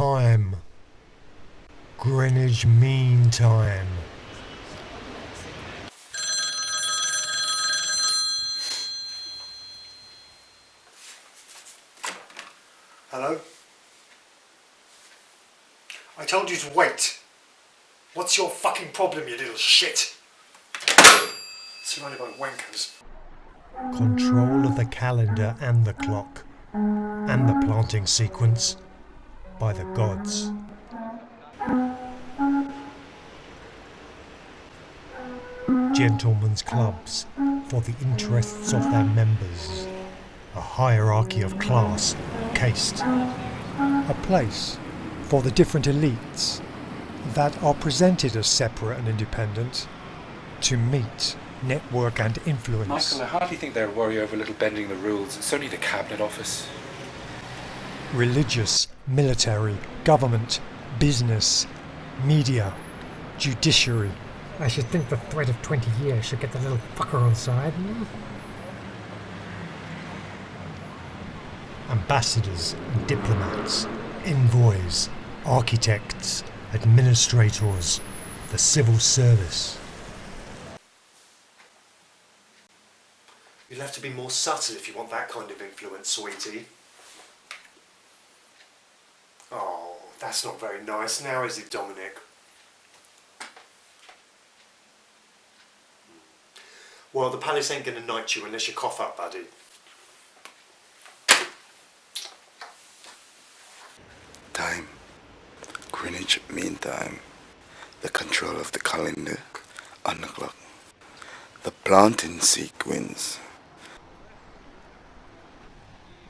time. Greenwich Mean Time. Hello? I told you to wait. What's your fucking problem, you little shit? Surrounded by wankers. Control of the calendar and the clock, and the planting sequence, by the gods. Gentlemen's clubs, for the interests of their members. A hierarchy of class, caste. A place for the different elites that are presented as separate and independent to meet, network and influence. Michael, I hardly think they'll worry over a little bending the rules. It's only the cabinet office. Religious, military, government, business, media, judiciary. I should think the threat of 20 years should get the little fucker on side. Ambassadors and diplomats, envoys, architects, administrators, the civil service. You'll have to be more subtle if you want that kind of influence, sweetie. Oh, that's not very nice now, is it, Dominic? Well, the palace ain't gonna knight you unless you cough up, buddy. Time. Greenwich Mean Time. The control of the calendar on the clock. The planting sequence.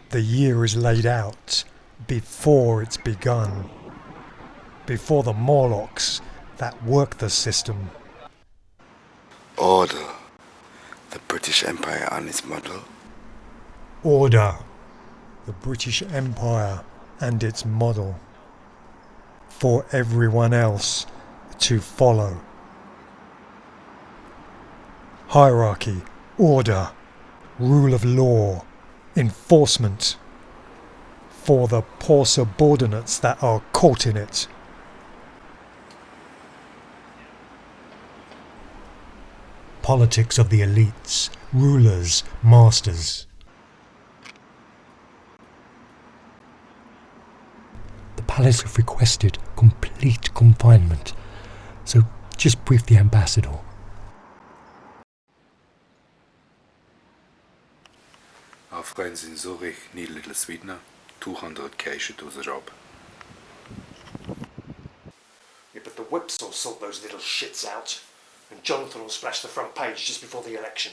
The year is laid out before it's begun. Before the Morlocks that work the system. Order. The British Empire and its model. Order. The British Empire and its model. For everyone else to follow. Hierarchy, order, rule of law, enforcement. For the poor subordinates that are caught in it. Politics of the elites, rulers, masters. The palace have requested complete confinement, so just brief the ambassador. Our friends in Zurich need a little sweetener. 200k should do the job. Yeah, but the whips will sort those little shits out, and Jonathan will splash the front page just before the election.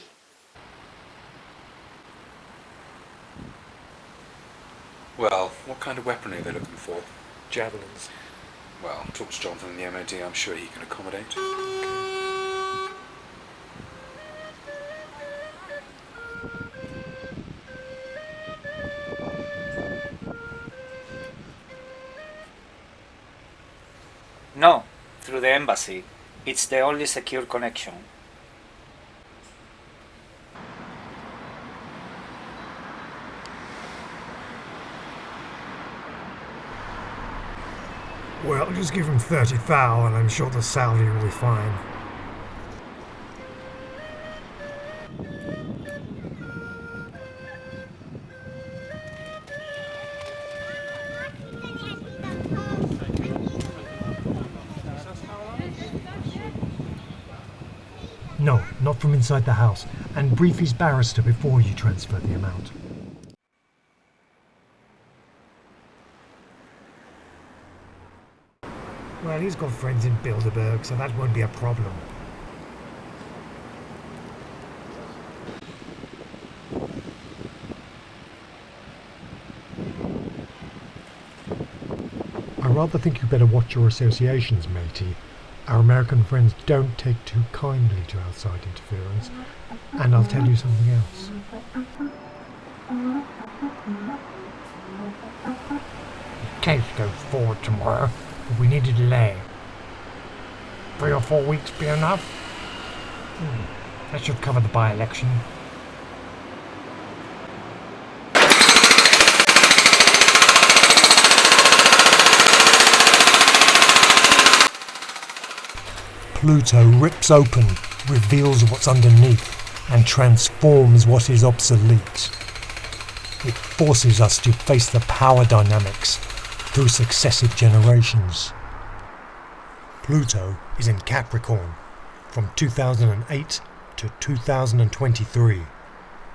Well, what kind of weaponry are they looking for? Javelins. Well, talk to Jonathan in the MOD, I'm sure he can accommodate. No, through the embassy. It's the only secure connection. Well, just give him 30 thou and I'm sure the salary will be fine. No, not from inside the house. And brief his barrister before you transfer the amount. Well, he's got friends in Bilderberg, so that won't be a problem. I rather think you better watch your associations, matey. Our American friends don't take too kindly to outside interference. And I'll tell you something else. The case goes forward tomorrow, but we need a delay. 3 or 4 weeks be enough? That should cover the by-election. Pluto rips open, reveals what's underneath, and transforms what is obsolete. It forces us to face the power dynamics through successive generations. Pluto is in Capricorn from 2008 to 2023,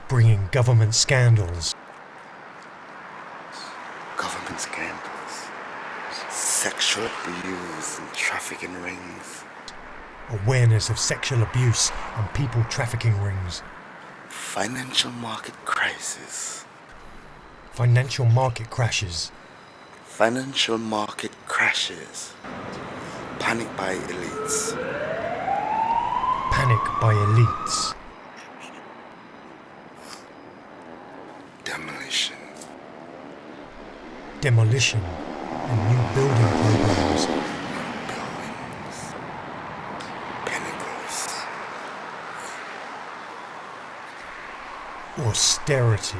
bringing government scandals, sexual abuse and trafficking rings, awareness of sexual abuse and people trafficking rings, financial market crisis, financial market crashes, panic by elites, demolition and new building programs, pinnacles, austerity,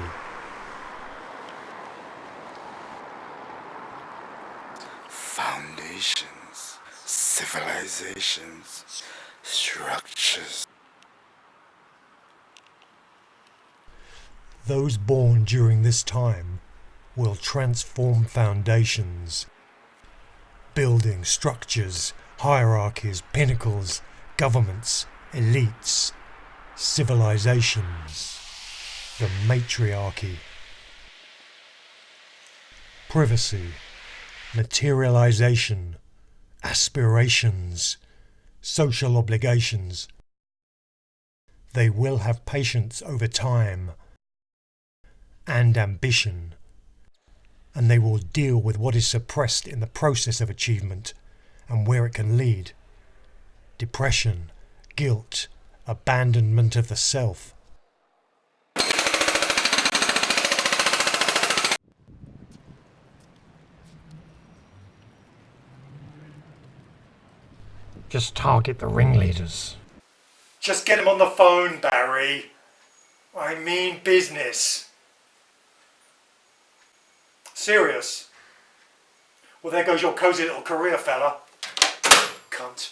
foundations, civilizations, structures. Those born during this time will transform foundations, building structures, hierarchies, pinnacles, governments, elites, civilizations, the matriarchy, privacy, materialization, aspirations, social obligations. They will have patience over time and ambition, and they will deal with what is suppressed in the process of achievement and where it can lead. Depression, guilt, abandonment of the self. Just target the ringleaders. Just get him on the phone, Barry. I mean business. Serious? Well, there goes your cosy little career, fella. Cunt.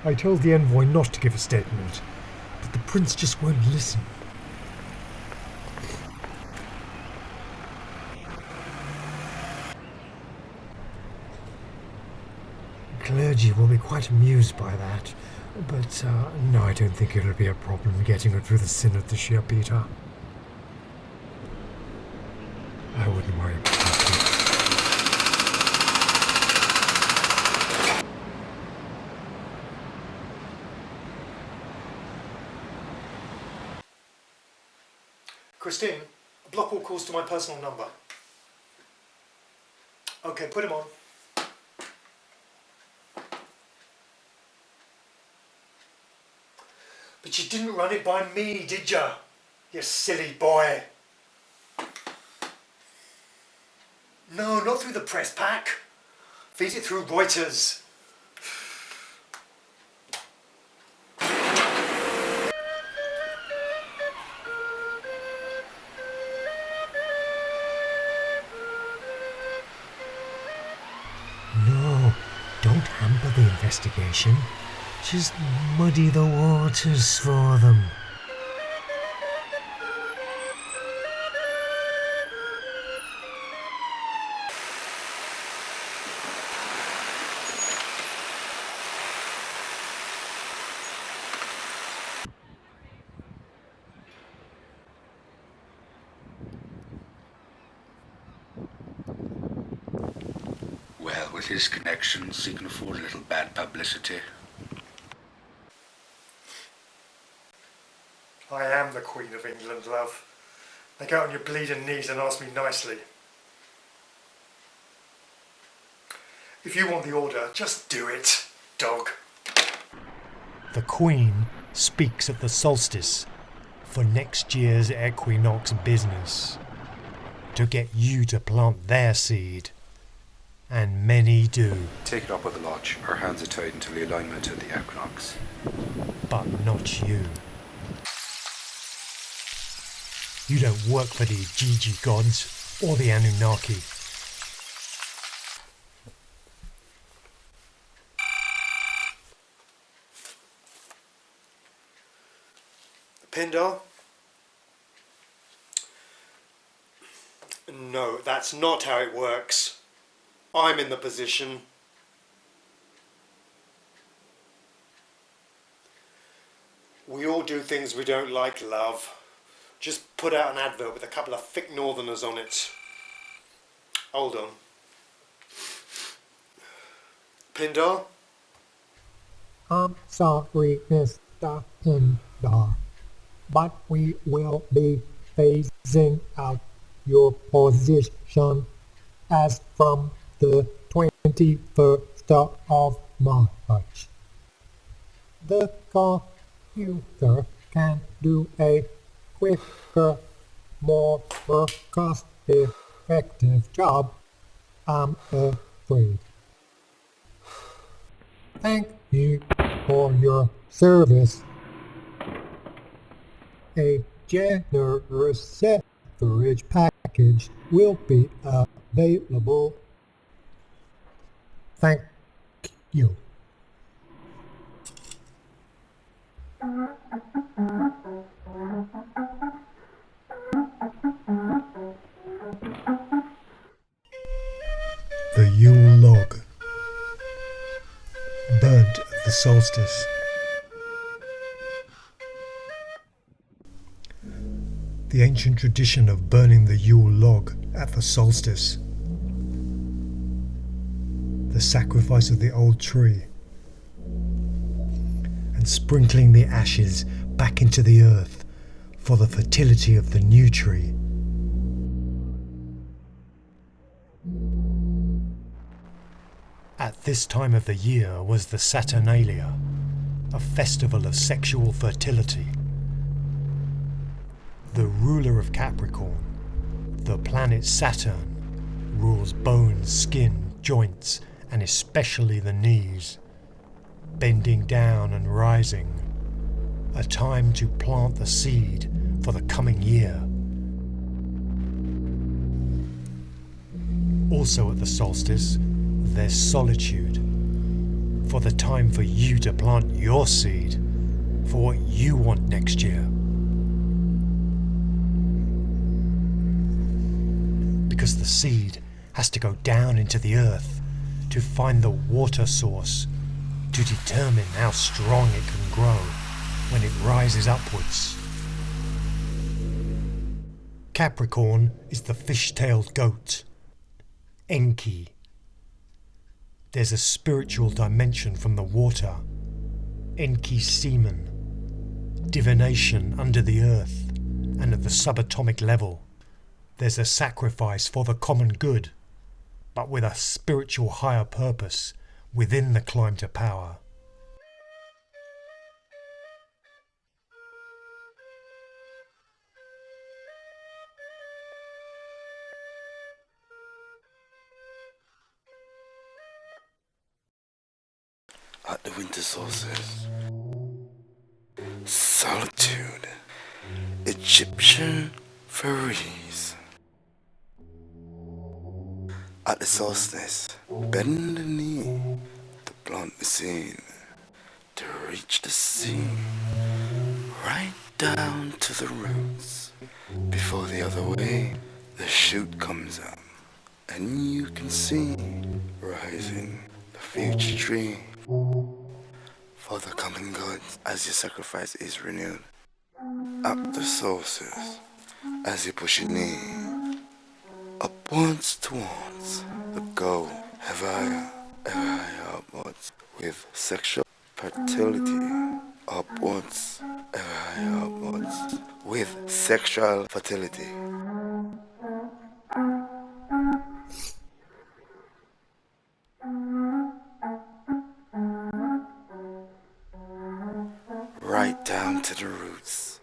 I told the envoy not to give a statement, but the prince just won't listen. The clergy will be quite amused by that, but no, I don't think it'll be a problem getting it through the synod this year, Peter. I wouldn't worry about that. Christine, block all calls to my personal number. Okay, put him on. But you didn't run it by me, did you? You silly boy. No, not through the press pack. Feed it through Reuters. No, don't hamper the investigation. Just muddy the waters for them. Well, with his connections, he can afford a little bad publicity. I am the Queen of England, love. Now get on your bleeding knees and ask me nicely. If you want the order, just do it, dog. The Queen speaks at the solstice for next year's equinox business to get you to plant their seed. and many do, Take it up with the lodge. Our hands are tied until the alignment of the equinox. but not you. You don't work for the Gigi gods or the Anunnaki. Pindar? No, that's not how it works. I'm in the position. We all do things we don't like, love. Just put out an advert with a couple of thick northerners on it. Hold on. Pindar? I'm sorry, Mr. Pindar, but we will be phasing out your position as from the 21st of March. The computer can do a quicker, more cost-effective job, I'm afraid. Thank you for your service. A generous severage package will be available. Thank you. The Yule log, burnt at the solstice. The ancient tradition of burning the Yule log at the solstice. The sacrifice of the old tree. And sprinkling the ashes back into the earth for the fertility of the new tree. At this time of the year was the Saturnalia, a festival of sexual fertility. The ruler of Capricorn, the planet Saturn, rules bones, skin, joints, and especially the knees, bending down and rising, a time to plant the seed for the coming year. Also at the solstice, there's solitude, for the time for you to plant your seed for what you want next year. Because the seed has to go down into the earth to find the water source to determine how strong it can grow when it rises upwards. Capricorn is the fish-tailed goat, Enki. There's a spiritual dimension from the water, Enki semen, divination under the earth, and at the subatomic level. There's a sacrifice for the common good, but with a spiritual higher purpose within the climb to power. At the winter solstice, solitude, Egyptian fairies. At the solstice, bend the knee to plant the seed, to reach the sea, right down to the roots. Before the other way, the shoot comes up, and you can see rising the future tree for the coming gods as your sacrifice is renewed. At the solstice, as you push your knee upwards towards the goal, ever higher upwards, with sexual fertility, upwards, ever higher upwards, with sexual fertility. Right down to the roots.